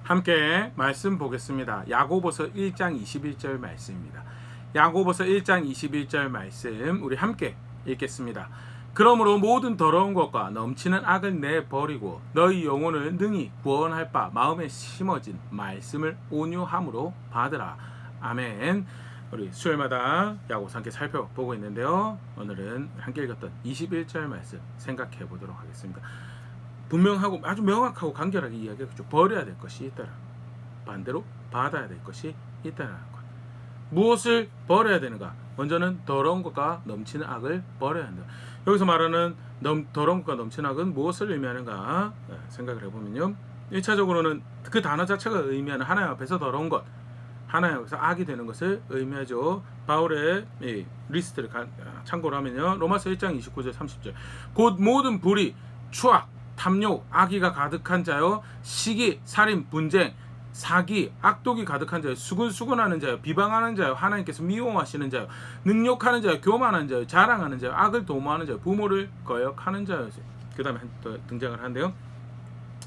함께 말씀 보겠습니다. 야고보서 1장 21절 말씀입니다. 야고보서 1장 21절 말씀 우리 함께 읽겠습니다. 그러므로 모든 더러운 것과 넘치는 악을 내버리고 너희 영혼을 능히 구원할 바 마음에 심어진 말씀을 온유함으로 받으라. 아멘. 우리 수요일마다 야고보서 함께 살펴보고 있는데요. 오늘은 함께 읽었던 21절 말씀 생각해 보도록 하겠습니다. 분명하고 아주 명확하고 간결하게 이야기하죠. 버려야 될 것이 있다라. 반대로 받아야 될 것이 있다라는 것. 무엇을 버려야 되는가? 먼저는 더러운 것과 넘치는 악을 버려야 한다. 여기서 말하는 더러운 것과 넘치는 악은 무엇을 의미하는가 생각을 해보면요. 1차적으로는 그 단어 자체가 의미하는 하나님 앞에서 더러운 것, 하나님 앞에서 악이 되는 것을 의미하죠. 바울의 리스트를 참고를 하면요. 로마서 1장 29절 30절 곧 모든 불의, 추악, 탐욕, 악의가 가득한 자요, 시기, 살인, 분쟁, 사기, 악독이 가득한 자요, 수근수근하는 자요, 비방하는 자요, 하나님께서 미워하시는 자요, 능욕하는 자요, 교만하는 자요, 자랑하는 자요, 악을 도모하는 자요, 부모를 거역하는 자요. 그 다음에 등장을 하는데요.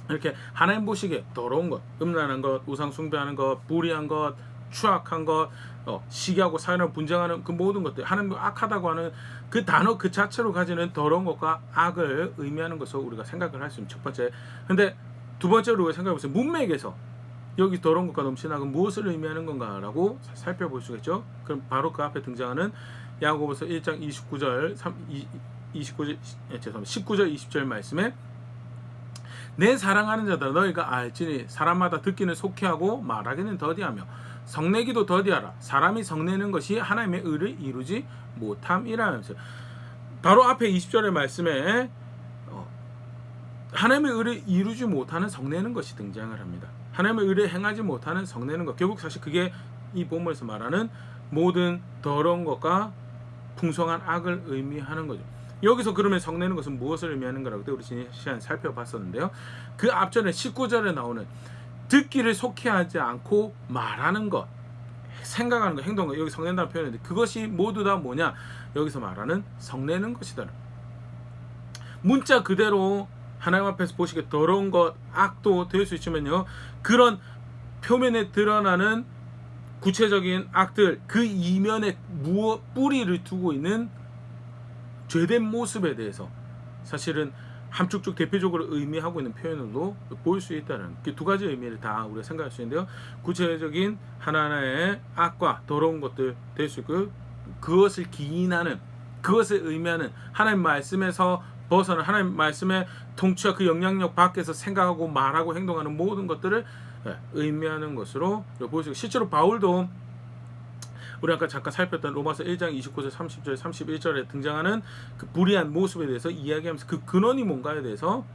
이렇게 하나님 보시기에 더러운 것, 음란한 것, 우상 숭배하는 것, 불의한 것, 추악한 것, 시기하고 사연하고 분쟁하는 그 모든 것들, 하나님 악하다고 하는 그 단어 그 자체로 가지는 더러운 것과 악을 의미하는 것을 우리가 생각을 할 수 있는 첫 번째. 근데 두 번째로 우리가 생각해 보세요. 문맥에서 여기 더러운 것과 넘치는 악은 무엇을 의미하는 건가라고 살펴볼 수 있겠죠. 그럼 바로 그 앞에 등장하는 야고보서 1장 19절 20절 말씀에 내 사랑하는 자들아 너희가 알지니 사람마다 듣기는 속히 하고 말하기는 더디하며 성내기도 더디하라. 사람이 성내는 것이 하나님의 의를 이루지 못함이라면서 바로 앞에 20절의 말씀에 하나님의 의를 이루지 못하는 성내는 것이 등장을 합니다. 하나님의 의를 행하지 못하는 성내는 것, 결국 사실 그게 이 본문에서 말하는 모든 더러운 것과 풍성한 악을 의미하는 거죠. 여기서 그러면 성내는 것은 무엇을 의미하는 거라고 우리 지난 시간에 살펴봤었는데요. 그 앞전에 19절에 나오는 듣기를 속히 하지 않고 말하는 것, 생각하는 것, 행동하는 것, 여기 성낸다는 표현인데 그것이 모두 다 뭐냐? 여기서 말하는 성내는 것이다. 문자 그대로 하나님 앞에서 보시기에 더러운 것, 악도 될 수 있지만요. 그런 표면에 드러나는 구체적인 악들, 그 이면에 뿌리를 두고 있는 죄된 모습에 대해서 사실은 함축적 대표적으로 의미하고 있는 표현으로 보일 수 있다는 두 가지 의미를 다 우리가 생각할 수 있는데요. 구체적인 하나하나의 악과 더러운 것들 될 수 있고 그것을 기인하는, 그것을 의미하는 하나님 말씀에서 벗어난 하나님 말씀의 통치와 그 영향력 밖에서 생각하고 말하고 행동하는 모든 것들을 의미하는 것으로 보일 수 있고, 실제로 바울도 우리 아까 잠깐 살폈던 로마서 1장 29절 30절 31절에 등장하는 그 불의한 모습에 대해서 이야기하면서 그 근원이 뭔가에 대해서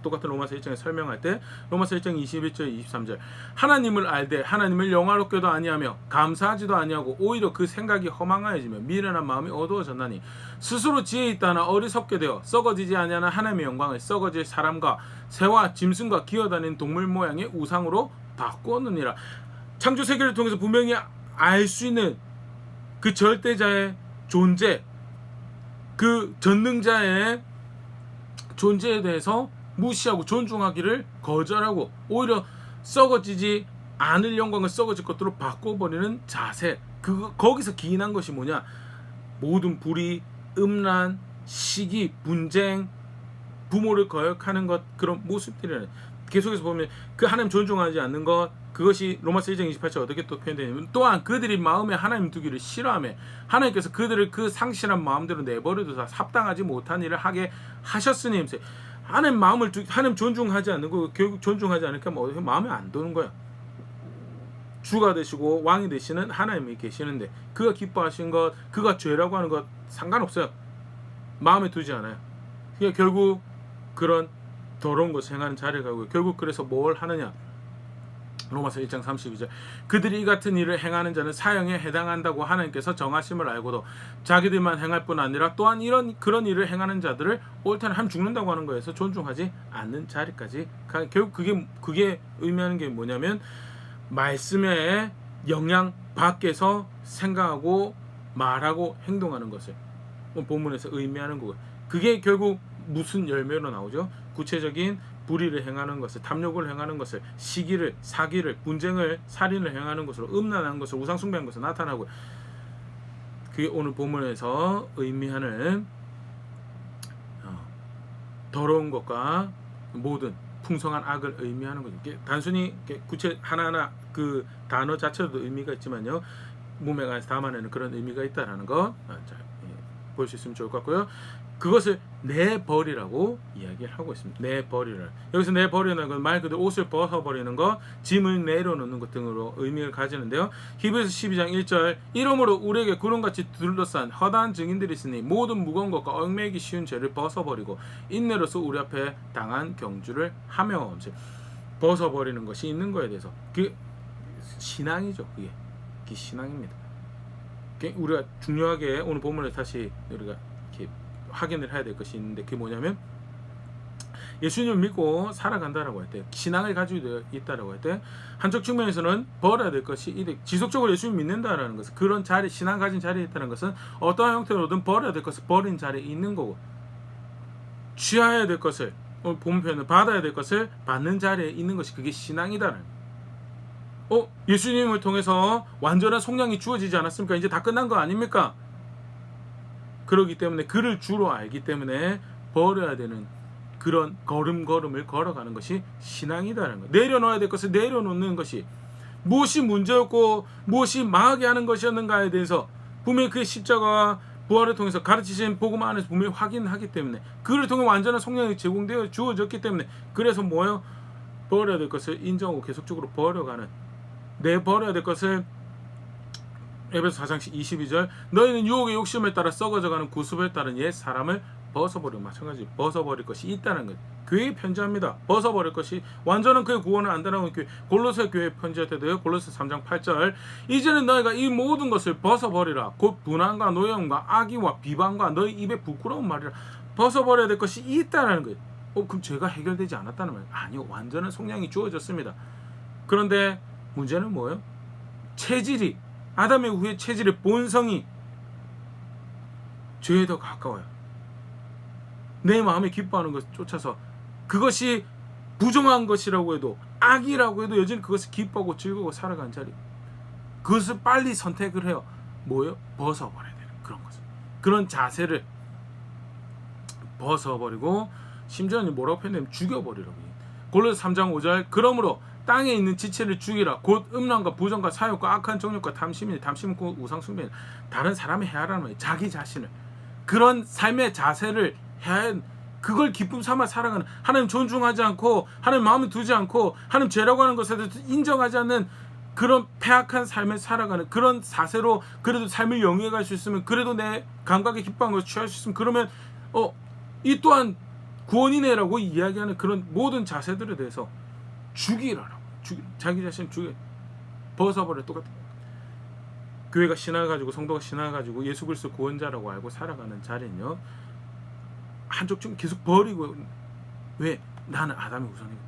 똑같은 로마서 1장에 설명할 때 로마서 1장 21절 23절 하나님을 알되 하나님을 영화롭게도 아니하며 감사하지도 아니하고 오히려 그 생각이 허망하여지며 미련한 마음이 어두워졌나니 스스로 지혜 있다나 어리석게 되어 썩어지지 아니하는 하나님의 영광을 썩어질 사람과 새와 짐승과 기어다니는 동물 모양의 우상으로 바꾸었느니라. 창조 세계를 통해서 분명히 알 수 있는 그 절대자의 존재, 그 전능자의 존재에 대해서 무시하고 존중하기를 거절하고 오히려 썩어지지 않을 영광을 썩어질 것들로 바꿔버리는 자세, 거기서 기인한 것이 뭐냐? 모든 불의, 음란, 시기, 분쟁, 부모를 거역하는 것, 그런 모습들이라는, 계속해서 보면 그 하나님 존중하지 않는 것, 그것이 로마서 1장 28절 어떻게 또 표현되냐면 또한 그들이 마음에 하나님 두기를 싫어하며 하나님께서 그들을 그 상실한 마음대로 내버려두사 합당하지 못한 일을 하게 하셨으니 하나님 마음을 하나님 존중하지 않는 거, 결국 존중하지 않으니까 마음에 안 드는 거야. 주가 되시고 왕이 되시는 하나님이 계시는데 그가 기뻐하신 것, 그가 죄라고 하는 것 상관없어요. 마음에 두지 않아요. 그러니까 결국 그런 더러운 것을 행하는 자리에 가고, 결국 그래서 뭘 하느냐? 로마서 1장 32절 그들이 이 같은 일을 행하는 자는 사형에 해당한다고 하나님께서 정하심을 알고도 자기들만 행할 뿐 아니라 또한 그런 일을 행하는 자들을 옳다는 하면 죽는다고 하는 거에서 존중하지 않는 자리까지 결국 그게 의미하는 게 뭐냐면 말씀의 영향 밖에서 생각하고 말하고 행동하는 것을 본문에서 의미하는 거고요. 그게 결국 무슨 열매로 나오죠? 구체적인 불의를 행하는 것을, 탐욕을 행하는 것을, 시기를, 사기를, 분쟁을, 살인을 행하는 것으로, 음란한 것을, 우상 숭배한 것을 나타나고, 그게 오늘 본문에서 의미하는 더러운 것과 모든 풍성한 악을 의미하는 거죠. 단순히 구체 하나하나 그 단어 자체도 의미가 있지만요, 문맥 안에서 담아내는 그런 의미가 있다라는 거 볼 수 있으면 좋을 것 같고요. 그것을 내버리라고 이야기를 하고 있습니다. 내버리라. 여기서 내버리는 건 말 그대로 옷을 벗어버리는 것, 짐을 내려놓는 것 등으로 의미를 가지는데요. 히브리서 12장 1절, 이러므로 우리에게 구름같이 둘러싼 허다한 증인들이 있으니 모든 무거운 것과 얽매이기 쉬운 죄를 벗어버리고 인내로서 우리 앞에 당한 경주를 하며, 벗어버리는 것이 있는 거에 대해서, 그 신앙이죠. 그게 신앙입니다. 우리가 중요하게 오늘 본문에 다시 우리가 이렇게 확인을 해야 될 것이 있는데, 그게 뭐냐면 예수님을 믿고 살아간다라고 할 때, 신앙을 가지고 있다라고 할 때, 한쪽 측면에서는 버려야 될 것이 지속적으로 예수님 믿는다라는 것은, 그런 자리, 신앙 가진 자리에 있다는 것은 어떠한 형태로든 버려야 될 것을 버린 자리에 있는 거고, 취해야 될 것을, 오늘 본문 표현은 받아야 될 것을 받는 자리에 있는 것이 그게 신앙이다라는 거예요. 예수님을 통해서 완전한 속량이 주어지지 않았습니까? 이제 다 끝난 거 아닙니까? 그렇기 때문에 그를 주로 알기 때문에 버려야 되는 그런 걸음걸음을 걸어가는 것이 신앙이다라는 거예요. 내려놓아야 될 것을 내려놓는 것이, 무엇이 문제였고 무엇이 망하게 하는 것이었는가에 대해서 분명히 그 십자가와 부활을 통해서 가르치신 복음 안에서 분명히 확인하기 때문에, 그를 통해 완전한 속량이 제공되어 주어졌기 때문에, 그래서 뭐예요? 버려야 될 것을 인정하고 계속적으로 버려가는, 내버려야 될 것을, 에베소 4장 22절, 너희는 유혹의 욕심에 따라 썩어져가는 구습에 따른 옛 사람을 벗어버리고, 마찬가지 벗어버릴 것이 있다는 것. 교회에 편지합니다. 벗어버릴 것이, 완전한 그의 구원을 안다는 교회, 골로새 교회에 편지할 때도요. 골로새 3장 8절, 이제는 너희가 이 모든 것을 벗어버리라. 곧 분한과 노여움과 악의와 비방과 너희 입에 부끄러운 말이라. 벗어버려야 될 것이 있다는 거예요. 그럼 죄가 해결되지 않았다는 말이에요? 아니요, 완전한 속량이 주어졌습니다. 그런데 문제는 뭐예요? 체질이, 아담의 후의 체질의 본성이 죄에 더 가까워요. 내 마음에 기뻐하는 것을 쫓아서, 그것이 부정한 것이라고 해도, 악이라고 해도 여전히 그것을 기뻐하고 즐거워 살아가는 자리, 그것을 빨리 선택을 해요. 뭐예요? 벗어버려야 되는 그런 것을, 그런 자세를 벗어버리고, 심지어는 뭐라고 표현하면 죽여버리라고 해요. 골로새 3장 5절, 그러므로 땅에 있는 지체를 죽이라. 곧 음란과 부정과 사욕과 악한 정욕과 탐심은 우상 숭배는, 다른 사람이 해하라는 말이에요. 자기 자신을, 그런 삶의 자세를 해야, 그걸 기쁨 삼아 살아가는, 하나님 존중하지 않고 하나님 마음에 두지 않고 하나님 죄라고 하는 것에 대해서 인정하지 않는 그런 패악한 삶을 살아가는 그런 사세로 그래도 삶을 영위해 갈 수 있으면, 그래도 내 감각에 기뻐한 것을 취할 수 있으면, 그러면 이 또한 구원이네라고 이야기하는 그런 모든 자세들에 대해서 죽이라라고, 자기 자신을 죽여, 벗어버려. 똑같은 교회가 신앙을 가지고, 성도가 신앙을 가지고 예수 그리스도 구원자라고 알고 살아가는 자리는요, 한쪽 좀 계속 버리고, 왜? 나는 아담의 후손이고,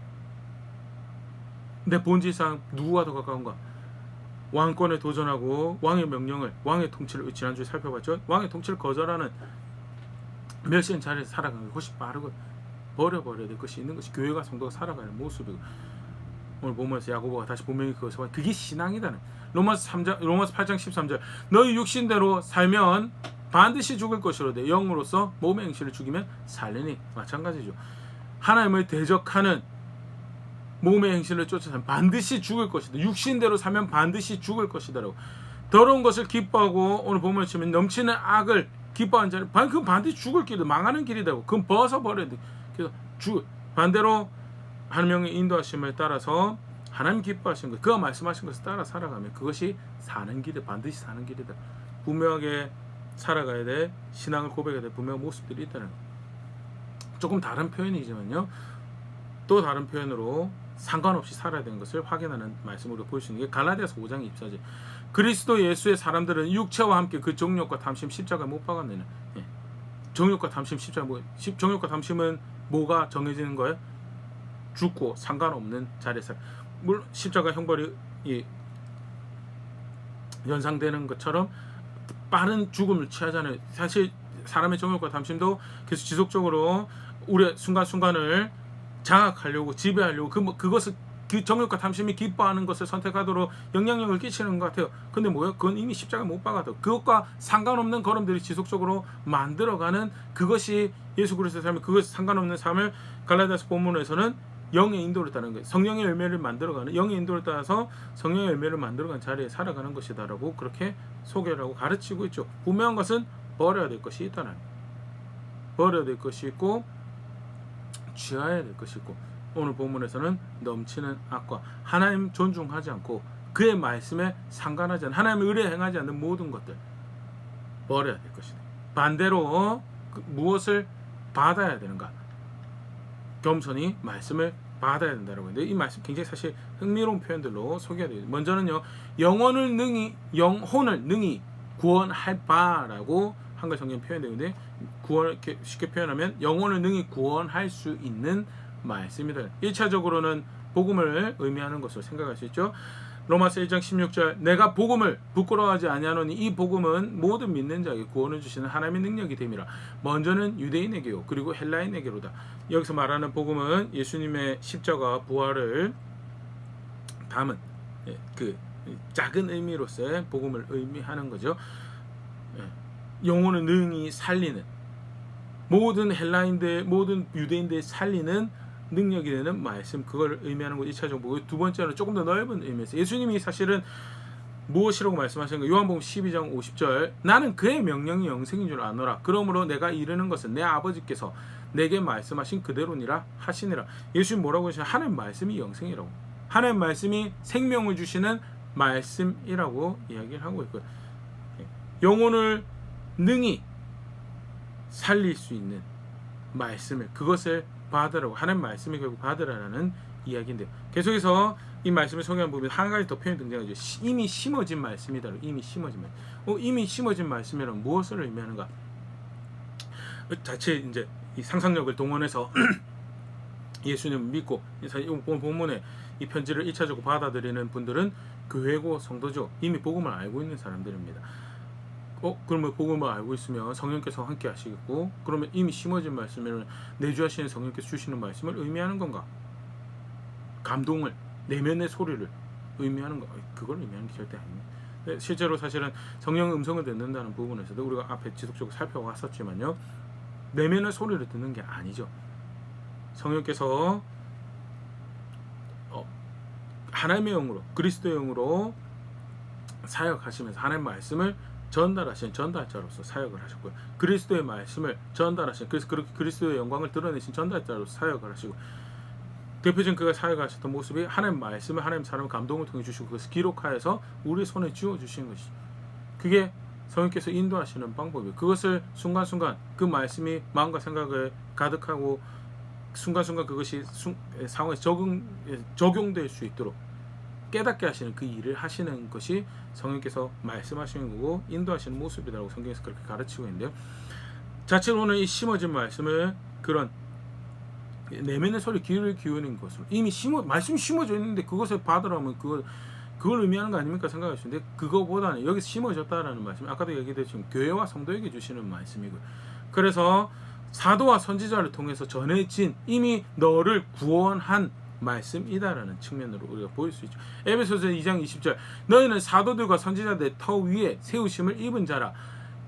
내 본질상 누구가 더 가까운가? 왕권에 도전하고 왕의 명령을, 왕의 통치를 지난주에 살펴봤죠. 왕의 통치를 거절하는 멸시한 자리에서 살아가는 게 훨씬 빠르고, 버려버려야 될 것이 있는 것이 교회가, 성도가 살아가는 모습이고, 오늘 보면서 야고보가 다시 분명히 그것을, 그게 신앙이다는, 로마서 8장 13절, 너희 육신대로 살면 반드시 죽을 것이로되 영으로서 몸의 행실을 죽이면 살리니. 마찬가지죠. 하나님을 대적하는 몸의 행실을 쫓아서 반드시 죽을 것이다. 육신대로 살면 반드시 죽을 것이다라고. 더러운 것을 기뻐하고, 오늘 보면 치면 넘치는 악을 기뻐하는 자는 그건 반드시 죽을 길이다, 망하는 길이다고. 그건 벗어버려야 돼. 그래서 반대로 하나님의 인도하심을 따라서 하나님 기뻐하신 것, 그가 말씀하신 것을 따라 살아가면 그것이 사는 길이, 반드시 사는 길이다. 분명하게 살아가야 돼. 신앙을 고백해야 돼. 분명한 모습들이 있다는, 조금 다른 표현이지만요, 또 다른 표현으로 상관없이 살아야 되는 것을 확인하는 말씀으로 볼 수 있는 게 갈라디아서 5장 24절, 그리스도 예수의 사람들은 육체와 함께 그 정욕과 탐심 십자가에 못 박았느냐. 정욕과 탐심 십자가, 정욕과 탐심은 뭐가 정해지는 거예요? 죽고 상관없는 자리에서, 물론 십자가 형벌이 연상되는 것처럼 빠른 죽음을 취하잖아요. 사실 사람의 정욕과 탐심도 계속 지속적으로 우리의 순간순간을 장악하려고 지배하려고 그것을 그 정욕과 탐심이 기뻐하는 것을 선택하도록 영향력을 끼치는 것 같아요. 근데 뭐예요? 그건 이미 십자가 못 박아도 그것과 상관없는 걸음들이 지속적으로 만들어가는 그것이 예수 그리스도의 삶이 그것이 상관없는 삶을 갈라디아서 본문에서는 영의 인도를 따르는 거예요. 성령의 열매를 만들어가는 영의 인도를 따라서 성령의 열매를 만들어가는 자리에 살아가는 것이다라고 그렇게 소개를 하고 가르치고 있죠. 분명한 것은 버려야 될 것이 있다는 버려야 될 것이 있고 취하야 될 것이 있고 오늘 본문에서는 넘치는 악과 하나님 존중하지 않고 그의 말씀에 상관하지 않는 하나님의 의뢰에 행하지 않는 모든 것들 버려야 될 것이다. 반대로 무엇을 받아야 되는가? 겸손히 말씀을 받아야 된다라고 했는데 이 말씀 굉장히 사실 흥미로운 표현들로 소개가 돼요. 먼저는요, 영혼을 능히 구원할 바라고 한글 성경 표현되는데 구원 이렇게 쉽게 표현하면 영혼을 능히 구원할 수 있는 말씀이다. 1차적으로는 복음을 의미하는 것으로 생각할 수 있죠. 로마서 1장 16절 내가 복음을 부끄러워하지 아니하노니 이 복음은 모든 믿는 자에게 구원을 주시는 하나님의 능력이 됨이라. 먼저는 유대인에게요 그리고 헬라인에게로다. 여기서 말하는 복음은 예수님의 십자가 부활을 담은 그 작은 의미로서의 복음을 의미하는 거죠. 영혼을 능히 살리는 모든 헬라인들 모든 유대인들 살리는 능력이 되는 말씀 그걸 의미하는 거 1차적으로 보고 두 번째는 조금 더 넓은 의미에서 예수님이 사실은 무엇이라고 말씀하시는 거예요? 요한복음 12장 50절 나는 그의 명령이 영생인 줄 아노라 그러므로 내가 이르는 것은 내 아버지께서 내게 말씀하신 그대로니라 하시니라. 예수님 뭐라고 하시냐? 하나님 말씀이 영생이라고 하나님 말씀이 생명을 주시는 말씀이라고 이야기를 하고 있고요. 영혼을 능히 살릴 수 있는 말씀을 그것을 받으라고 하나님 말씀이 결국 받으라는 이야기인데 계속해서 이 말씀을 소개한 부분에 한 가지 더 표현이 등장하죠. 이미 심어진 말씀이다. 이미 심어진 말씀. 이미 심어진 말씀이란 무엇을 의미하는가? 자체 이제 이 상상력을 동원해서 예수님을 믿고 본문에 이 편지를 1차적으로 받아들이는 분들은 교회고 성도죠. 이미 복음을 알고 있는 사람들입니다. 그러면 복음을 알고 있으면 성령께서 함께 하시겠고 그러면 이미 심어진 말씀을 내주하시는 성령께서 주시는 말씀을 의미하는 건가? 감동을 내면의 소리를 의미하는 거 그걸 의미하는 게 절대 아닙니다. 실제로 사실은 성령의 음성을 듣는다는 부분에서도 우리가 앞에 지속적으로 살펴왔었지만요 내면의 소리를 듣는 게 아니죠. 성령께서 하나님의 영으로 그리스도의 영으로 사역하시면서 하나님의 말씀을 전달하신 전달자로서 사역을 하셨고요. 그리스도의 말씀을 전달하신 그래서 그렇게 그리스도의 영광을 드러내신 전달자로서 사역을 하시고 대표적인 그가 사역하셨던 모습이 하나님 말씀을 하나님 사람의 감동을 통해 주시고 그것을 기록하여서 우리 손에 쥐어 주신 것이 그게 성령께서 인도하시는 방법이에요. 그것을 순간순간 그 말씀이 마음과 생각을 가득하고 순간순간 그것이 상황에 적용될 수 있도록 깨닫게 하시는 그 일을 하시는 것이 성령께서 말씀하시는 거고 인도하시는 모습이라고 성경에서 그렇게 가르치고 있는데요. 자체로는 이 심어진 말씀을 그런 내면의 소리 귀를 기울이는 것으로 이미 말씀이 심어져 있는데 그것을 받으라면 그걸 의미하는 거 아닙니까 생각하시는데 그거보다는 여기서 심어졌다라는 말씀 아까도 얘기했지만 교회와 성도에게 주시는 말씀이고요. 그래서 사도와 선지자를 통해서 전해진 이미 너를 구원한 말씀이다라는 측면으로 우리가 보일 수 있죠. 에베소서 2장 20절 너희는 사도들과 선지자들의 터 위에 세우심을 입은 자라.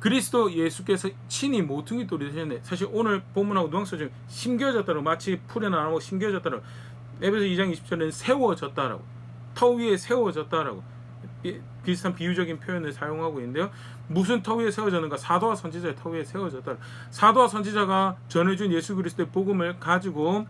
그리스도 예수께서 친히 모퉁이 돌이 되셨는데 사실 오늘 본문하고 누앙스 중 심겨졌다라고 마치 풀에 나오고 심겨졌다라고 에베소 2장 20절에는 세워졌다라고 터 위에 세워졌다라고 비슷한 비유적인 표현을 사용하고 있는데요. 무슨 터 위에 세워졌는가? 사도와 선지자의 터 위에 세워졌다. 사도와 선지자가 전해준 예수 그리스도의 복음을 가지고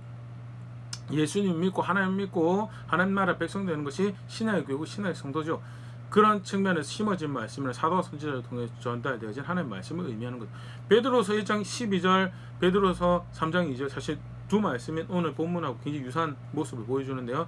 예수님 믿고 하나님 믿고 하나님 나라 백성 되는 것이 신약의 교회고 신약의 성도죠. 그런 측면에서 심어진 말씀을 사도와 선지자를 통해 전달되어진 하나님의 말씀을 의미하는 것. 베드로서 1장 12절, 베드로서 3장 2절 사실 두 말씀이 오늘 본문하고 굉장히 유사한 모습을 보여주는데요.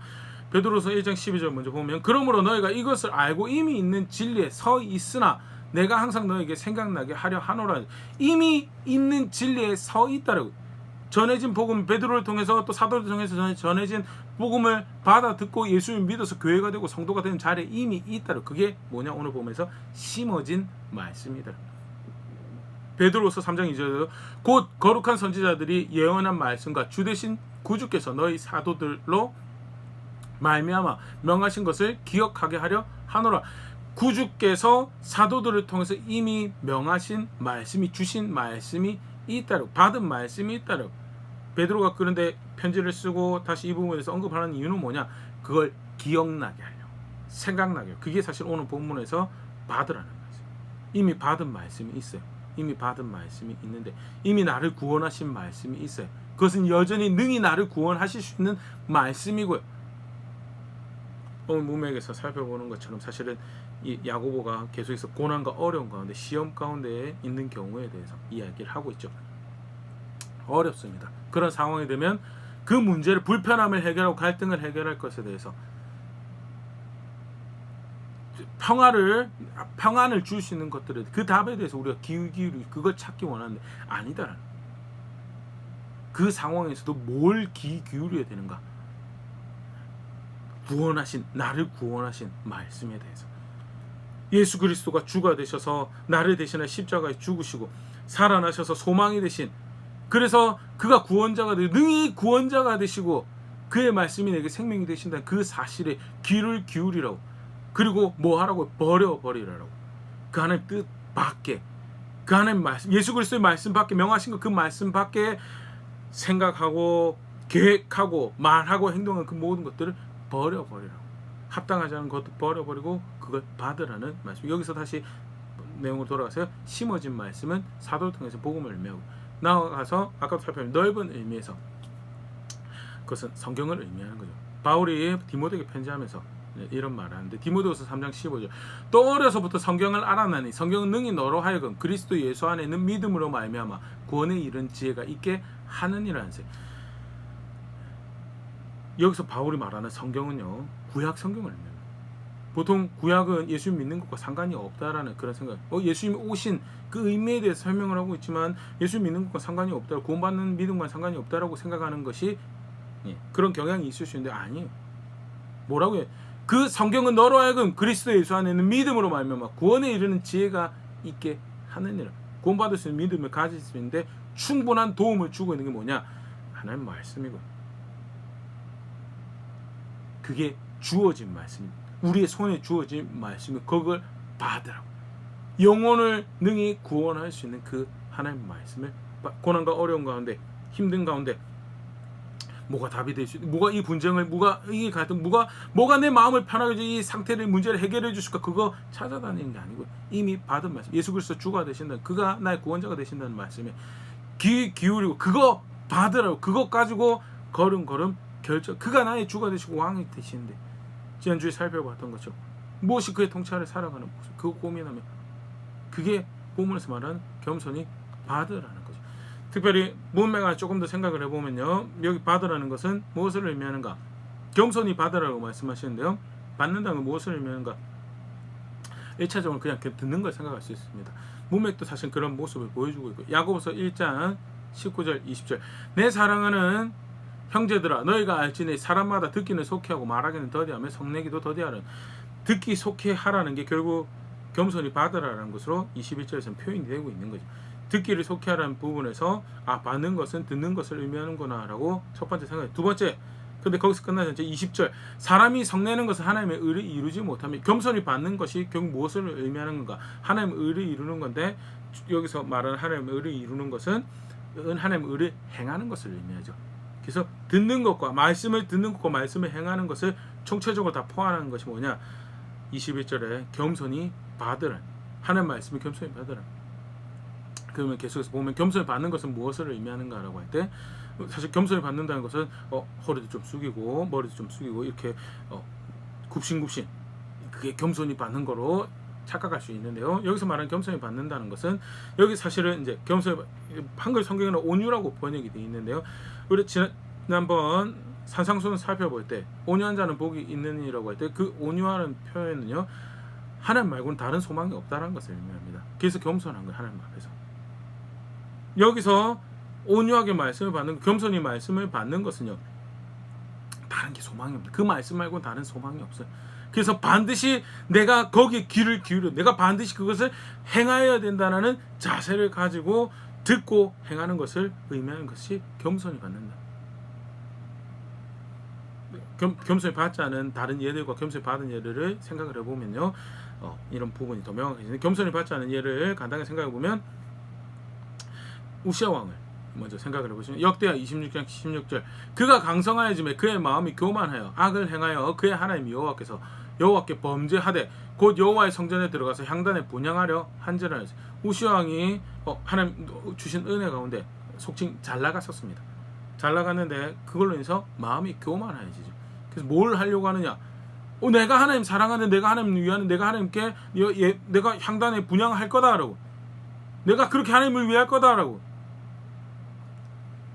베드로서 1장 12절 먼저 보면 그러므로 너희가 이것을 알고 이미 있는 진리에 서 있으나 내가 항상 너에게 생각나게 하려 하노라. 이미 있는 진리에 서 있다라고. 전해진 복음 베드로를 통해서 또 사도를 통해서 전해진 복음을 받아 듣고 예수를 믿어서 교회가 되고 성도가 되는 자리에 이미 있다라고. 그게 뭐냐 오늘 보면서 심어진 말씀이다. 베드로서 3장 2절에도 곧 거룩한 선지자들이 예언한 말씀과 주대신 구주께서 너희 사도들로 말미암아 명하신 것을 기억하게 하려 하노라. 구주께서 사도들을 통해서 이미 명하신 말씀이, 주신 말씀이 있다고, 받은 말씀이 있다고. 베드로가 그런데 편지를 쓰고 다시 이 부분에서 언급하는 이유는 뭐냐? 그걸 기억나게 하려고, 생각나게 하려고. 그게 사실 오늘 본문에서 받으라는 거죠. 이미 받은 말씀이 있어요. 이미 받은 말씀이 있는데, 이미 나를 구원하신 말씀이 있어요. 그것은 여전히 능히 나를 구원하실 수 있는 말씀이고요. 오늘 문맥에서 살펴보는 것처럼 사실은 이 야고보가 계속해서 고난과 어려움 가운데, 시험 가운데 있는 경우에 대해서 이야기를 하고 있죠. 어렵습니다. 그런 상황이 되면 그 문제를, 불편함을 해결하고 갈등을 해결할 것에 대해서 평안을 줄 수 있는 것들에, 그 답에 대해서 우리가 기울이고 그걸 찾기 원하는데 아니다라는, 그 상황에서도 뭘 기울여야 되는가? 구원하신, 나를 구원하신 말씀에 대해서, 예수 그리스도가 주가 되셔서 나를 대신해 십자가에 죽으시고 살아나셔서 소망이 되신, 그래서 그가 구원자가 되고 능히 구원자가 되시고 그의 말씀이 내게 생명이 되신다는 그 사실에 귀를 기울이라고. 그리고 뭐 하라고? 버려버리라고. 그 하나님 뜻 밖에, 그 하나님 말씀, 예수 그리스도의 말씀 밖에, 명하신 것 그 말씀 밖에 생각하고 계획하고 말하고 행동하는 그 모든 것들을 버려버리라고. 합당하지 않은 것도 버려버리고 그걸 받으라는 말씀. 여기서 다시 내용으로 돌아가서요. 심어진 말씀은 사도를 통해서 복음을 의미하고, 나아가서 아까도 살펴본 넓은 의미에서 그것은 성경을 의미하는 거죠. 바울이 디모데에게 편지하면서 이런 말을 하는데, 디모데후서 3장 15절, 또 어려서부터 성경을 알아나니 성경은 능히 너로 하여금 그리스도 예수 안에 있는 믿음으로 말미암아 구원에 이른 지혜가 있게 하느니라는 세. 여기서 바울이 말하는 성경은요, 구약 성경을 의미합니다. 보통 구약은 예수님 믿는 것과 상관이 없다라는 그런 생각, 예수님이 오신 그 의미에 대해서 설명을 하고 있지만 예수님 믿는 것과 상관이 없다, 구원받는 믿음과 상관이 없다라고 생각하는 것이, 그런 경향이 있을 수 있는데 아니에요. 뭐라고 해요? 그 성경은 너로 하여금 그리스도 예수 안에 있는 믿음으로 말미암아 구원에 이르는 지혜가 있게 하느니라. 구원받을 수 있는 믿음을 가질 수 있는데 충분한 도움을 주고 있는 게 뭐냐? 하나님 말씀이고, 그게 주어진 말씀입니다. 우리의 손에 주어진 말씀이, 그걸 받으라고. 영혼을 능히 구원할 수 있는 그 하나님 말씀을, 고난과 어려움 가운데, 힘든 가운데 뭐가 답이 될 수 있는, 뭐가 이 분쟁을, 뭐가 이 갈등, 뭐가 내 마음을 편하게 해서 이 상태를, 문제를 해결해 주실까, 그거 찾아다니는 게 아니고 이미 받은 말씀, 예수 그리스도 주가 되신다는, 그가 나의 구원자가 되신다는 말씀에 귀 기울이고 그거 받으라고. 그거 가지고 걸음걸음 결정, 그가 나의 주가 되시고 왕이 되시는데, 지난주에 살펴봤던 것처럼 무엇이 그의 통치아래 살아가는 모습, 그거 고민하면, 그게 본문에서 말하는 겸손히 받으라는 거죠. 특별히 문맥을 조금 더 생각을 해보면요, 여기 받으라는 것은 무엇을 의미하는가? 겸손히 받으라고 말씀하시는데요, 받는다는 건 무엇을 의미하는가? 1차적으로 그냥 듣는 걸 생각할 수 있습니다. 문맥도 사실 그런 모습을 보여주고 있고, 야고보서 1장 19절 20절, 내 사랑하는 형제들아, 너희가 알지니 사람마다 듣기는 속히하고 말하기는 더디하며 성내기도 더디하는, 듣기 속히하라는 게 결국 겸손히 받으라는 것으로 21절에서는 표현이 되고 있는 거죠. 듣기를 속히하라는 부분에서 받는 것은 듣는 것을 의미하는구나 라고 첫 번째 생각이. 두 번째, 근데 거기서 끝나지 않죠. 20절, 사람이 성내는 것은 하나님의 의를 이루지 못하며, 겸손히 받는 것이 결국 무엇을 의미하는 건가? 하나님의 의를 이루는 건데, 여기서 말하는 하나님의 의를 이루는 것은 하나님의 의를 행하는 것을 의미하죠. 그래서 듣는 것과 말씀을 듣는 것과 말씀을 행하는 것을 총체적으로 다 포함하는 것이 뭐냐? 21절에 겸손히 받으라. 하나님 말씀을 겸손히 받으라. 그러면 계속해서 보면 겸손히 받는 것은 무엇을 의미하는가라고 할 때, 사실 겸손히 받는다는 것은 허리도 좀 숙이고 머리도 좀 숙이고 이렇게 굽신굽신, 그게 겸손히 받는 거로 착각할 수 있는데요. 여기서 말하는 겸손히 받는다는 것은, 여기 사실은 이제 겸손히, 한글 성경에는 온유라고 번역이 되어 있는데요. 우리 지난번 산상수훈 살펴볼 때 온유한 자는 복이 있느니라고 할 때, 그 온유하는 표현은요, 하나님 말고는 다른 소망이 없다는 것을 의미합니다. 그래서 겸손한 거예요, 하나님 앞에서. 여기서 온유하게 말씀을 받는, 겸손히 말씀을 받는 것은요, 다른 게 소망이 없다. 그 말씀 말고는 다른 소망이 없어요. 그래서 반드시 내가 거기에 귀를 기울여, 내가 반드시 그것을 행하여야 된다는 자세를 가지고 듣고 행하는 것을 의미하는 것이 겸손히 받는다. 겸손히 받지 않은 다른 예들과 겸손히 받은 예를 생각을 해보면요, 이런 부분이 더 명확해지는데, 겸손히 받지 않은 예를 간단하게 생각해보면 우시아 왕을 먼저 생각을 해보시면 역대하 26장 16절, 그가 강성하여짐에 그의 마음이 교만하여 악을 행하여 그의 하나님 여호와께 범죄하되 곧 여호와의 성전에 들어가서 향단에 분향하려 한절하였어요. 우시아 왕이 하나님 주신 은혜 가운데 속칭 잘 나갔었습니다. 잘 나갔는데 그걸로 인해서 마음이 교만해지죠. 그래서 뭘 하려고 하느냐? 내가 하나님 사랑하는, 내가 하나님 위하는, 내가 하나님께 내가 향단에 분향할 거다라고, 내가 그렇게 하나님을 위할 거다라고.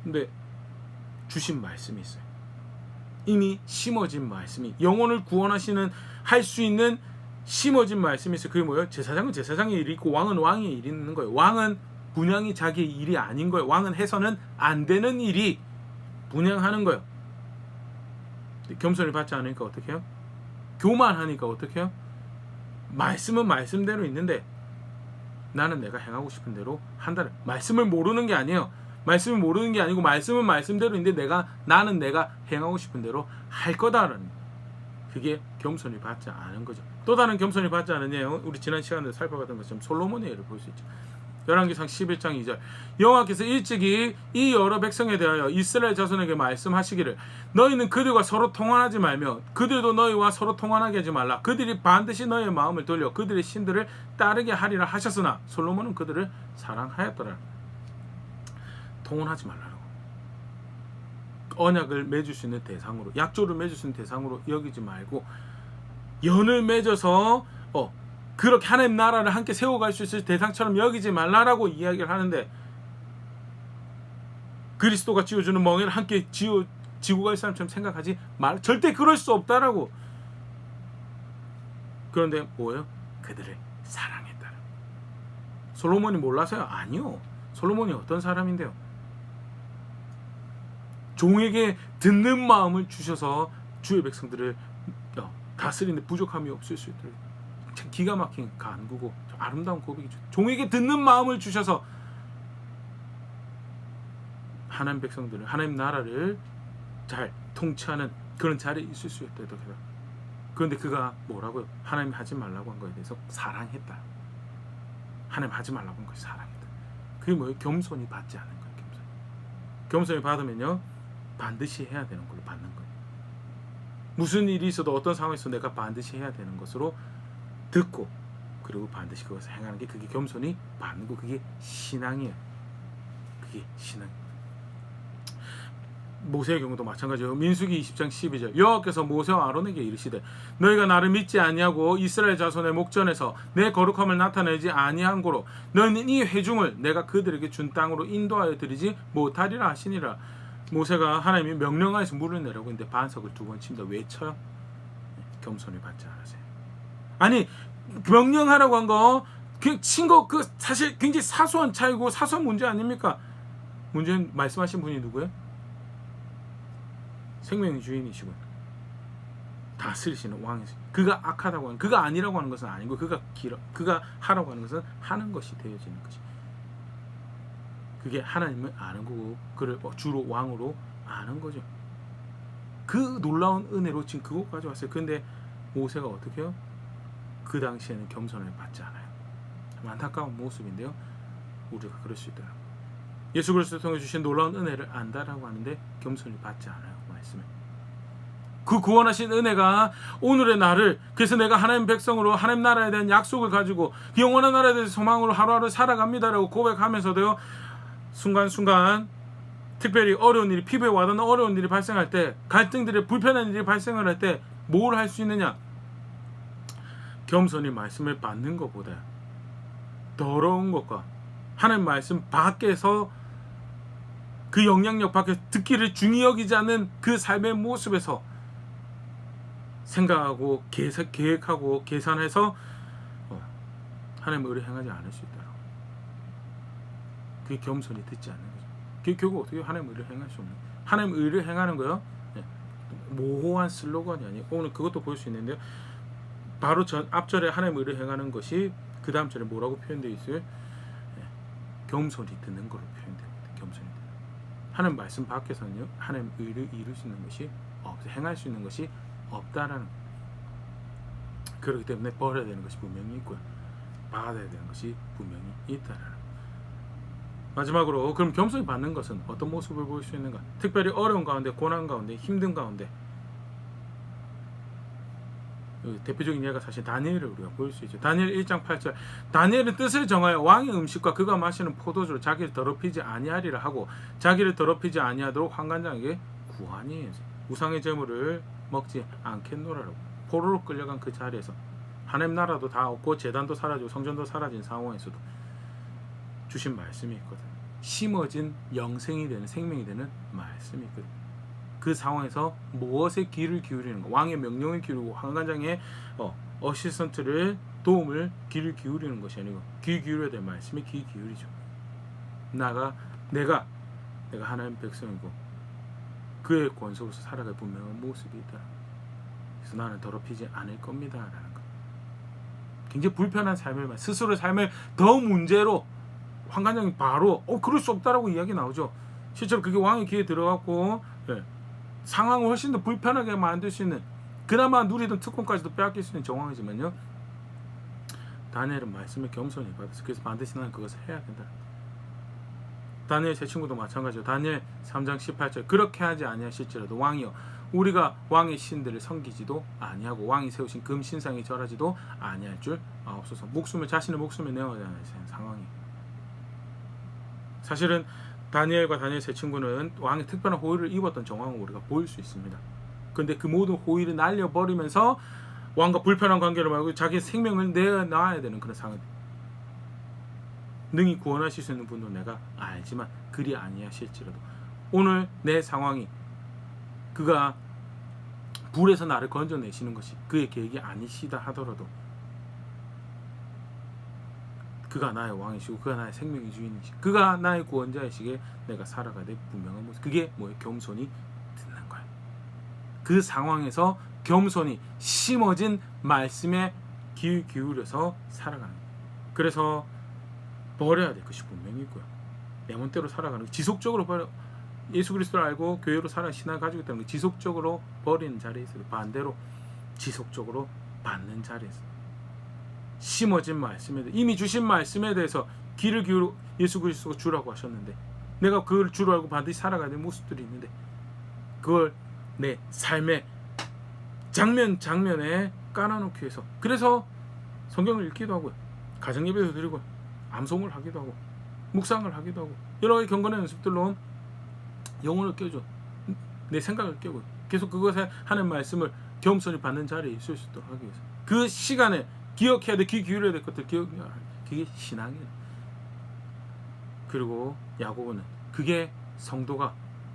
근데 주신 말씀이 있어요. 이미 심어진 말씀이, 영혼을 구원하시는 할 수 있는 심어진 말씀이 있어요. 그게 뭐예요? 제사장은 제사장의 일이 있고 왕은 왕의 일이 있는 거예요. 왕은 분향이 자기의 일이 아닌 거예요. 왕은 해서는 안 되는 일이 분향하는 거예요. 겸손을 받지 않으니까 어떻게 해요? 교만하니까 어떻게 해요? 말씀은 말씀대로 있는데 나는 내가 행하고 싶은 대로 한다는, 말씀을 모르는 게 아니에요. 말씀을 모르는 게 아니고 말씀은 말씀대로 있는데 나는 내가 행하고 싶은 대로 할 거다라는, 그게 겸손히 받지 않은 거죠. 또 다른 겸손히 받지 않은 예요, 우리 지난 시간에 살펴봤던 것처럼 솔로몬의 예를 볼 수 있죠. 열왕기상 11장 2절, 여호와께서 일찍이 이 여러 백성에 대하여 이스라엘 자손에게 말씀하시기를 너희는 그들과 서로 통한하지 말며 그들도 너희와 서로 통한하게 하지 말라. 그들이 반드시 너희의 마음을 돌려 그들의 신들을 따르게 하리라 하셨으나 솔로몬은 그들을 사랑하였더라. 통혼하지 말라고. 언약을 맺을 수 있는 대상으로, 약조를 맺을 수 있는 대상으로 여기지 말고 연을 맺어서 그렇게 하나님 나라를 함께 세워갈 수 있을 대상처럼 여기지 말라라고 이야기를 하는데, 그리스도가 지어주는 멍에를 함께 지고 갈 사람처럼 생각하지 말, 절대 그럴 수 없다라고. 그런데 뭐예요? 그들을 사랑했다. 솔로몬이 몰라서요? 아니요. 솔로몬이 어떤 사람인데요? 종에게 듣는 마음을 주셔서 주의 백성들을 다스리는 부족함이 없을 수 있도록, 참 기가 막힌 간구고 아름다운 고백이죠. 종에게 듣는 마음을 주셔서 하나님 백성들을, 하나님 나라를 잘 통치하는 그런 자리에 있을 수 있도록 해라. 그런데 그가 뭐라고요? 하나님 하지 말라고 한 거에 대해서 사랑했다. 하나님 하지 말라고 한 것이 사랑했다. 그게 뭐예요? 겸손히 받지 않은 거예요. 겸손히 받으면요, 반드시 해야 되는 걸로 받는 거예요. 무슨 일이 있어도 어떤 상황에서 내가 반드시 해야 되는 것으로 듣고, 그리고 반드시 그것을 행하는 게, 그게 겸손히 받는 거, 그게 신앙이에요. 그게 신앙. 모세의 경우도 마찬가지예요. 민수기 20장 12절, 여호와께서 모세와 아론에게 이르시되 너희가 나를 믿지 아니하고 이스라엘 자손의 목전에서 내 거룩함을 나타내지 아니한 고로 너희는 이 회중을 내가 그들에게 준 땅으로 인도하여 드리지 못하리라 하시니라. 모세가 하나님이 명령하여서 물을 내라고 했는데 반석을 2번 칩니다. 왜 쳐요? 겸손히 받지 않으세요. 아니, 명령하라고 한 거 친 거 그 사실 굉장히 사소한 차이고 사소한 문제 아닙니까? 문제는 말씀하신 분이 누구예요? 생명의 주인이시고 다스리시는 왕이시고, 그가 악하다고 하는, 그가 아니라고 하는 것은 아니고 그가 하라고 하는 것은 하는 것이 되어지는 것이, 그게 하나님을 아는 거고 그를 주로 왕으로 아는 거죠. 그 놀라운 은혜로 지금 그것까지 왔어요. 그런데 모세가 어떻게 해요? 그 당시에는 겸손을 받지 않아요. 안타까운 모습인데요, 우리가 그럴 수 있더라고요. 예수 그리스도를 통해 주신 놀라운 은혜를 안다라고 하는데 겸손히 받지 않아요. 말씀에 그 구원하신 은혜가 오늘의 나를, 그래서 내가 하나님 백성으로 하나님 나라에 대한 약속을 가지고 그 영원한 나라에 대해서 소망으로 하루하루 살아갑니다라고 고백하면서도요, 순간순간 특별히 어려운 일이, 피부에 와닿는 어려운 일이 발생할 때, 갈등들의 불편한 일이 발생을 할 때 뭘 할 수 있느냐? 겸손히 말씀을 받는 것보다 더러운 것과 하나님 말씀 밖에서, 그 영향력 밖에 듣기를 중히 여기지 않는 그 삶의 모습에서 생각하고 계획하고 계산해서 하나님의 의를 행하지 않을 수 있다고. 그게 겸손히 듣지 않는 거죠. 그게 결국 어떻게 하나님의 의를 행할 수 없는, 하나님의 의를 행하는 거요, 모호한 슬로건이 아니에요. 오늘 그것도 볼 수 있는데요, 바로 앞절에 하나님의 의를 행하는 것이 그 다음 절에 뭐라고 표현되어 있어요? 겸손히 듣는 걸로 표현됩니다. 겸손히 듣는. 하나님 말씀 밖에서는요, 하나님 의를 이룰 수 있는 것이 없어요. 앞에서 행할 수 있는 것이 없다라는 거예요. 그렇기 때문에 버려야 되는 것이 분명히 있고요. 받아야 되는 것이 분명히 있다라는 거예요. 마지막으로 그럼 겸손히 받는 것은 어떤 모습을 보일 수 있는가? 특별히 어려운 가운데, 고난 가운데, 힘든 가운데, 대표적인 예가 사실 다니엘을 우리가 볼 수 있죠. 다니엘 1장 8절 다니엘은 뜻을 정하여 왕의 음식과 그가 마시는 포도주로 자기를 더럽히지 아니하리라 하고 자기를 더럽히지 아니하도록 환관장에게 구하니 우상의 제물을 먹지 않겠노라라고 포로로 끌려간 그 자리에서 하나님 나라도 다 없고 제단도 사라지고 성전도 사라진 상황에서도 주신 말씀이 있거든. 심어진 영생이 되는 생명이 되는 말씀이 있거든. 그 상황에서 무엇에 귀를 기울이는 거, 왕의 명령을 기울이고 환관장의 어시스턴트를 도움을 귀를 기울이는 것이 아니고 귀 기울여야 될 말씀에 귀 기울이죠. 내가 하나님 백성이고 그의 권속으로서 살아갈 분명한 모습이 있다. 그래서 나는 더럽히지 않을 겁니다라는 거. 굉장히 불편한 삶을 스스로의 삶을 더 문제로 환관장이 바로 그럴 수 없다라고 이야기 나오죠. 실제로 그게 왕의 귀에 들어갔고 상황을 훨씬 더 불편하게 만들 수 있는 그나마 누리던 특권까지도 빼앗길 수 있는 정황이지만요. 다니엘은 말씀을 겸손히 받았어. 그래서 반드시 나는 그것을 해야 된다. 다니엘 제 친구도 마찬가지죠. 다니엘 3장 18절 그렇게 하지 아니하실지라도 왕이여 우리가 왕의 신들을 섬기지도 아니하고 왕이 세우신 금신상에 절하지도 아니할 줄 아옵소서. 자신의 목숨을 내어야 하는 상황이. 사실은 다니엘과 다니엘 세 친구는 왕의 특별한 호의를 입었던 정황을 우리가 보일 수 있습니다. 그런데 그 모든 호의를 날려버리면서 왕과 불편한 관계를 말고 자기 생명을 내놔야 되는 그런 상황. 능히 구원하실 수 있는 분도 내가 알지만 그리 아니하실지라도 오늘 내 상황이 그가 불에서 나를 건져내시는 것이 그의 계획이 아니시다 하더라도 그가 나의 왕이시고 그가 나의 생명의 주인이시고 그가 나의 구원자이시기에 내가 살아가야 될 분명한 모습. 그게 뭐예요? 겸손히 듣는 거예요. 그 상황에서 겸손히 심어진 말씀에 귀 기울여서 살아가는 거예요. 그래서 버려야 될 것이 분명히 있고요. 내멋대로 살아가는 거. 지속적으로 예수 그리스도를 알고 교회로 살아가는 신앙을 가지고 있다는 거. 지속적으로 버리는 자리에 있어요. 반대로 지속적으로 받는 자리에 있어요. 심어진 말씀에 대해 이미 주신 말씀에 대해서 귀를 기울여 예수 그리스도가 주라고 하셨는데 내가 그걸 주로 알고 반드시 살아가야 될 모습들이 있는데 그걸 내 삶의 장면에 깔아놓기 위해서 그래서 성경을 읽기도 하고요. 가정예배도 드리고 암송을 하기도 하고 묵상을 하기도 하고 여러 가지 경건의 연습들로 영혼을 깨워줘. 내 생각을 깨고 계속 그것에 하는 말씀을 겸손히 받는 자리에 있을 수 있도록 하기 위해서 그 시간에 기억해야 돼. 귀 기울여야 될 것들 기억해야 그게 신앙이에요. 그리고 야고보는 그게 성도가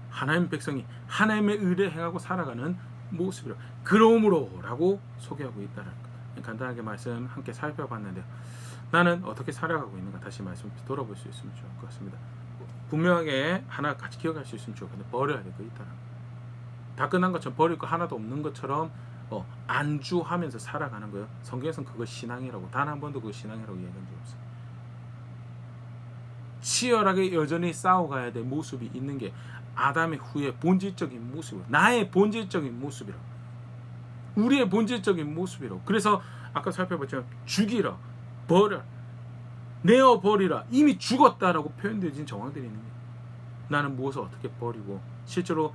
하나님 백성이 하나님의 의를 행하고 살아가는 모습이라 그러므로라고 소개하고 있다는 것. 간단하게 말씀 함께 살펴봤는데요. 나는 어떻게 살아가고 있는가 다시 말씀 돌아볼 수 있으면 좋을 것 같습니다. 분명하게 하나 같이 기억할 수 있으면 좋겠는데 버려야 될 거 있다는 것. 다 끝난 것처럼 버릴 거 하나도 없는 것처럼 안주하면서 살아가는 거예요. 성경에서는 그걸 신앙이라고 단 한 번도 그걸 신앙이라고 이야기한 적 없어요. 치열하게 여전히 싸워가야 될 모습이 있는 게 아담의 후에 본질적인 모습이고 나의 본질적인 모습이라고 우리의 본질적인 모습이라고. 그래서 아까 살펴봤지만 죽이라 버려 내어버리라 이미 죽었다라고 표현되어진 정황들이 있는 거예요. 나는 무엇을 어떻게 버리고 실제로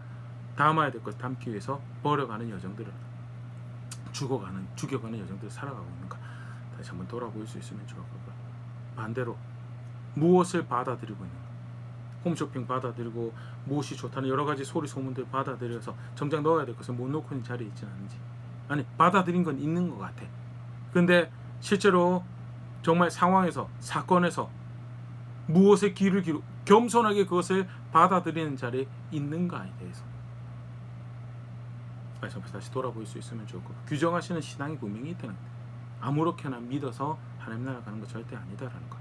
담아야 될 것을 담기 위해서 버려가는 여정들을 죽여가는 여정들을 살아가고 있는가 다시 한번 돌아볼 수 있으면 좋을 것 같아요. 반대로 무엇을 받아들이고 있는가 홈쇼핑 받아들이고 무엇이 좋다는 여러 가지 소리 소문들 받아들여서 정작 넣어야 될 것을 못 넣고 있는 자리에 있지는 않은지 아니 받아들인 건 있는 것 같아. 근데 실제로 정말 상황에서 사건에서 무엇에 귀를 기울여 겸손하게 그것을 받아들이는 자리에 있는가에 대해서 다시 돌아볼 수 있으면 좋을 것 같아요. 규정하시는 신앙이 분명히 있다는 거예요. 아무렇게나 믿어서 하나님 나라 가는 거 절대 아니다라는 거.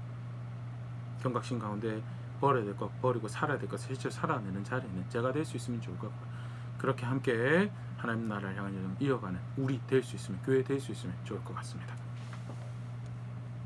경각심 가운데 버려야 될 것 버리고 살아야 될 것 실제로 살아내는 자리는 제가 될 수 있으면 좋을 것 같고요. 그렇게 함께 하나님 나라를 향한 여정 이어가는 우리 될 수 있으면 교회 될 수 있으면 좋을 것 같습니다.